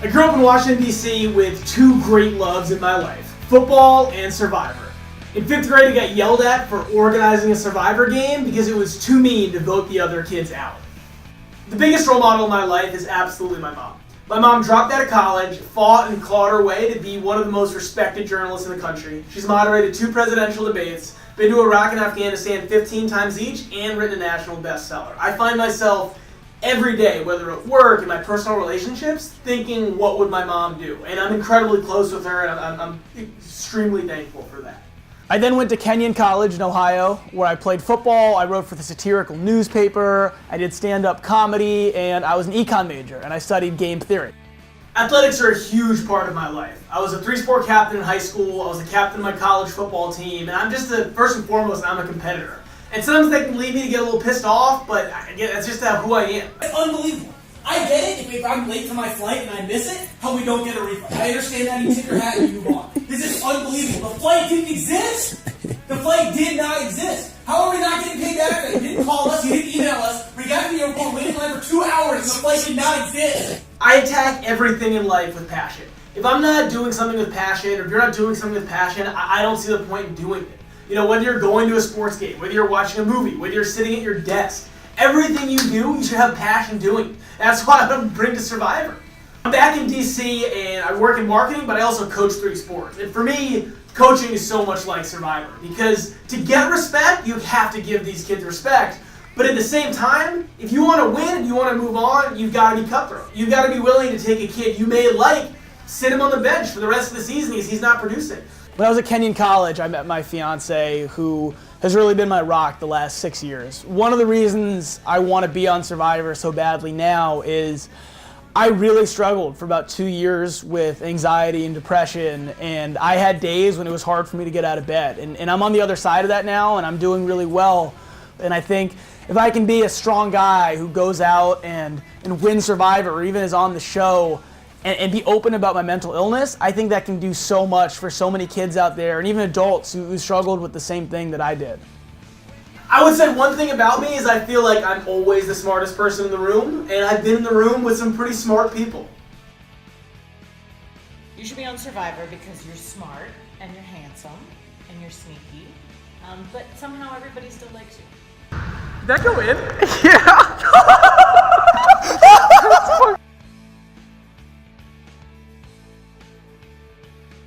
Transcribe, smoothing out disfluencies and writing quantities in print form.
I grew up in Washington, D.C. with two great loves in my life, football and Survivor. In 5th grade, I got yelled at for organizing a Survivor game because it was too mean to vote the other kids out. The biggest role model in my life is absolutely my mom. My mom dropped out of college, fought and clawed her way to be one of the most respected journalists in the country. She's moderated 2 presidential debates, been to Iraq and Afghanistan 15 times each, and written a national bestseller. I find myself every day, whether at work, in my personal relationships, thinking, what would my mom do? And I'm incredibly close with her, and I'm extremely thankful for that. I then went to Kenyon College in Ohio, where I played football, I wrote for the satirical newspaper, I did stand-up comedy, and I was an econ major, and I studied game theory. Athletics are a huge part of my life. I was a 3-sport captain in high school, I was a captain of my college football team, and I'm just first and foremost, I'm a competitor. And sometimes that can lead me to get a little pissed off, but that's just who I am. It's unbelievable. I get it if I'm late for my flight and I miss it, how we don't get a refund. I understand that, you tip your hat and you move on. This is unbelievable. The flight didn't exist. The flight did not exist. How are we not getting paid back? You didn't call us, you didn't email us. We got to the airport waiting in line for 2 hours and the flight did not exist. I attack everything in life with passion. If I'm not doing something with passion, or if you're not doing something with passion, I don't see the point in doing it. You know, whether you're going to a sports game, whether you're watching a movie, whether you're sitting at your desk, everything you do, you should have passion doing. That's what I'm bring to Survivor. I'm back in DC and I work in marketing, but I also coach 3 sports. And for me, coaching is so much like Survivor because to get respect, you have to give these kids respect. But at the same time, if you want to win and you want to move on, you've got to be cutthroat. You've got to be willing to take a kid you may like, sit him on the bench for the rest of the season because he's not producing. When I was at Kenyon College, I met my fiance who has really been my rock the last 6 years. One of the reasons I want to be on Survivor so badly now is I really struggled for about 2 years with anxiety and depression, and I had days when it was hard for me to get out of bed. And I'm on the other side of that now, and I'm doing really well. And I think if I can be a strong guy who goes out and wins Survivor or even is on the show, and be open about my mental illness, I think that can do so much for so many kids out there and even adults who struggled with the same thing that I did. I would say one thing about me is I feel like I'm always the smartest person in the room, and I've been in the room with some pretty smart people. You should be on Survivor because you're smart and you're handsome and you're sneaky, but somehow everybody still likes you. Did that go in? Yeah.